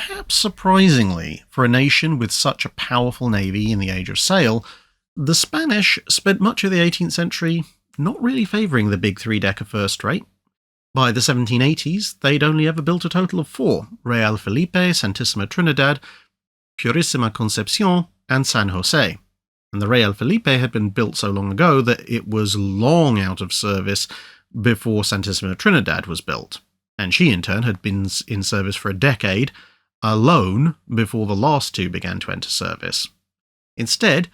perhaps surprisingly, for a nation with such a powerful navy in the Age of Sail, the Spanish spent much of the 18th century not really favouring the big three-decker first rate. By the 1780s, they'd only ever built a total of 4: Real Felipe, Santísima Trinidad, Purísima Concepción, and San Jose. And the Real Felipe had been built so long ago that it was long out of service before Santísima Trinidad was built, and she in turn had been in service for a decade alone before the last two began to enter service. Instead,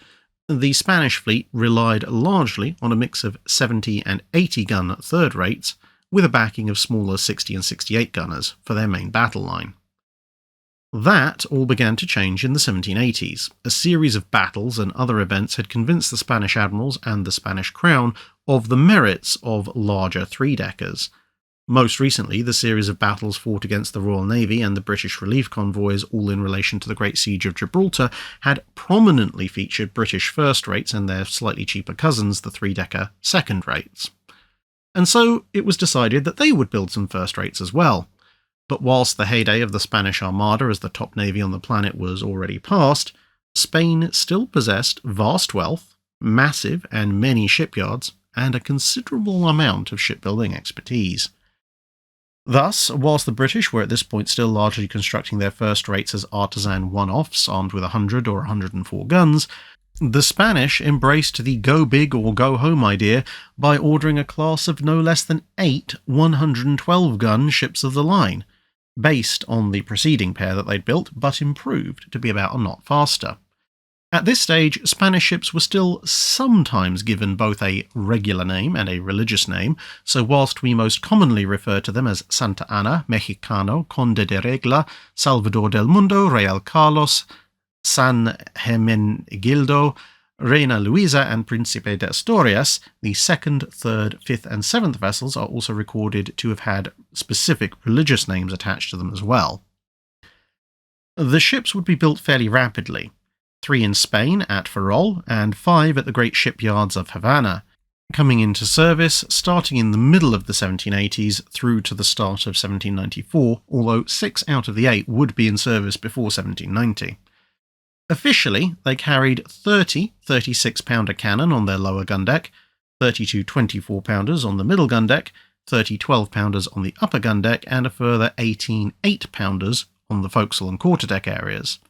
the Spanish fleet relied largely on a mix of 70 and 80 gun third rates, with a backing of smaller 60 and 68 gunners for their main battle line. That all began to change in the 1780s. A series of battles and other events had convinced the Spanish admirals and the Spanish crown of the merits of larger three-deckers. Most recently, the series of battles fought against the Royal Navy and the British relief convoys, all in relation to the Great Siege of Gibraltar, had prominently featured British first rates and their slightly cheaper cousins, the three-decker second rates. And so it was decided that they would build some first rates as well. But whilst the heyday of the Spanish Armada as the top navy on the planet was already past, Spain still possessed vast wealth, massive and many shipyards, and a considerable amount of shipbuilding expertise. Thus, whilst the British were at this point still largely constructing their first rates as artisan one-offs armed with 100 or 104 guns, the Spanish embraced the go big or go home idea by ordering a class of no less than 8 112-gun ships of the line, based on the preceding pair that they'd built, but improved to be about a knot faster. At this stage, Spanish ships were still sometimes given both a regular name and a religious name, so whilst we most commonly refer to them as Santa Ana, Mexicano, Conde de Regla, Salvador del Mundo, Real Carlos, San Hermenegildo, Reina Luisa, and Príncipe de Asturias, the 2nd, 3rd, 5th, and 7th vessels are also recorded to have had specific religious names attached to them as well. The ships would be built fairly rapidly, 3 in Spain at Ferrol, and 5 at the great shipyards of Havana, coming into service starting in the middle of the 1780s through to the start of 1794, although 6 out of the 8 would be in service before 1790. Officially, they carried 30 36-pounder cannon on their lower gun deck, 32 24-pounders on the middle gun deck, 30 12-pounders on the upper gun deck, and a further 18 8-pounders on the forecastle and quarterdeck areas.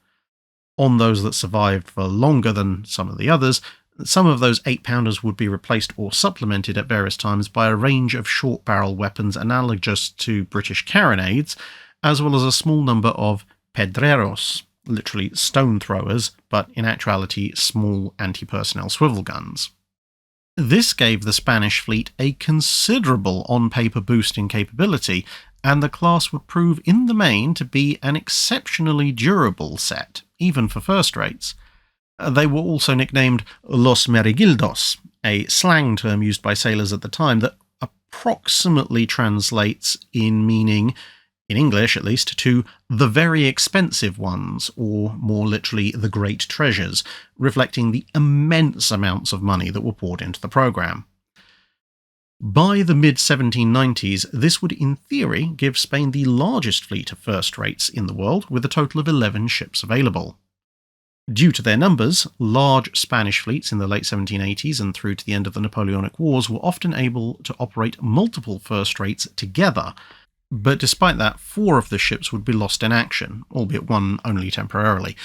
On those that survived for longer than some of the others, some of those 8-pounders would be replaced or supplemented at various times by a range of short-barrel weapons analogous to British carronades, as well as a small number of pedreros, literally stone throwers, but in actuality small anti-personnel swivel guns. This gave the Spanish fleet a considerable on-paper boost in capability, and the class would prove in the main to be an exceptionally durable set, even for first rates. They were also nicknamed Los Merigildos, a slang term used by sailors at the time that approximately translates in meaning, in English at least, to the very expensive ones, or more literally the great treasures, reflecting the immense amounts of money that were poured into the programme. By the mid-1790s, this would in theory give Spain the largest fleet of first rates in the world, with a total of 11 ships available. Due to their numbers, large Spanish fleets in the late 1780s and through to the end of the Napoleonic Wars were often able to operate multiple first rates together, but despite that, 4 of the ships would be lost in action, albeit one only temporarily.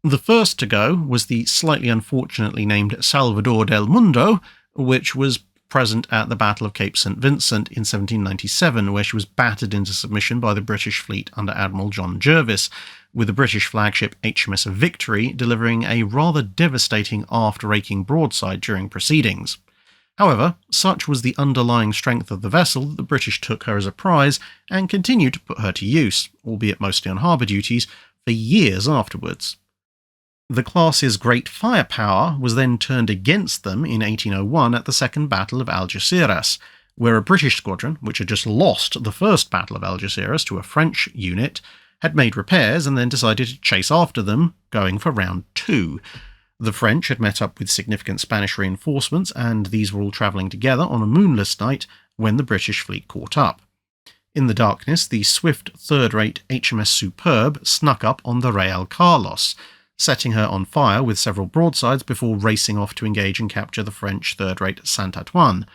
The first to go was the slightly unfortunately named Salvador del Mundo, which was present at the Battle of Cape St. Vincent in 1797, where she was battered into submission by the British fleet under Admiral John Jervis, with the British flagship HMS Victory delivering a rather devastating aft-raking broadside during proceedings. However, such was the underlying strength of the vessel that the British took her as a prize and continued to put her to use, albeit mostly on harbour duties, for years afterwards. The class's great firepower was then turned against them in 1801 at the Second Battle of Algeciras, where a British squadron, which had just lost the First Battle of Algeciras to a French unit, had made repairs and then decided to chase after them, going for round 2. The French had met up with significant Spanish reinforcements, and these were all travelling together on a moonless night when the British fleet caught up. In the darkness, the swift third-rate HMS Superb snuck up on the Real Carlos, setting her on fire with several broadsides before racing off to engage and capture the French third-rate Saint-Antoine.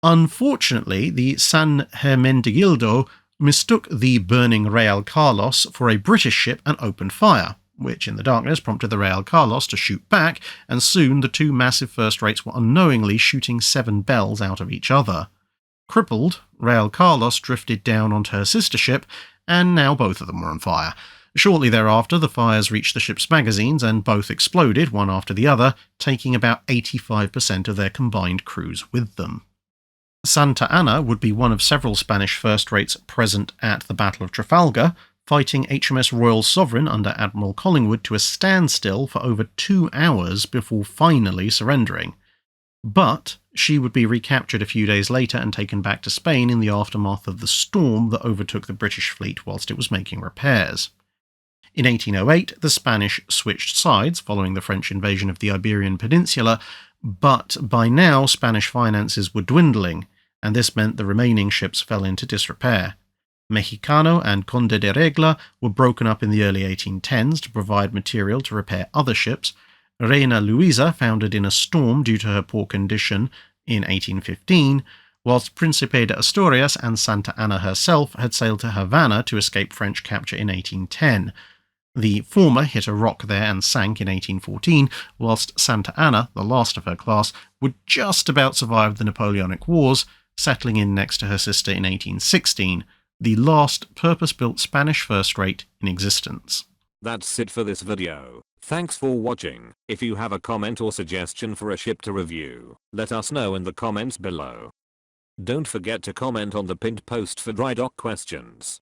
Unfortunately, the San Hermenegildo mistook the burning Real Carlos for a British ship and opened fire, which in the darkness prompted the Real Carlos to shoot back, and soon the two massive first rates were unknowingly shooting 7 bells out of each other. Crippled, Real Carlos drifted down onto her sister ship, and now both of them were on fire. Shortly thereafter, the fires reached the ship's magazines, and both exploded, one after the other, taking about 85% of their combined crews with them. Santa Ana would be one of several Spanish first rates present at the Battle of Trafalgar, fighting HMS Royal Sovereign under Admiral Collingwood to a standstill for over 2 hours before finally surrendering. But she would be recaptured a few days later and taken back to Spain in the aftermath of the storm that overtook the British fleet whilst it was making repairs. In 1808, the Spanish switched sides following the French invasion of the Iberian Peninsula, but by now Spanish finances were dwindling, and this meant the remaining ships fell into disrepair. Mexicano and Conde de Regla were broken up in the early 1810s to provide material to repair other ships. Reina Luisa foundered in a storm due to her poor condition in 1815, whilst Príncipe de Asturias and Santa Ana herself had sailed to Havana to escape French capture in 1810. The former hit a rock there and sank in 1814, whilst Santa Ana, the last of her class, would just about survive the Napoleonic Wars, settling in next to her sister in 1816, the last purpose-built Spanish first rate in existence. That's it for this video. Thanks for watching. If you have a comment or suggestion for a ship to review, let us know in the comments below. Don't forget to comment on the pinned post for dry dock questions.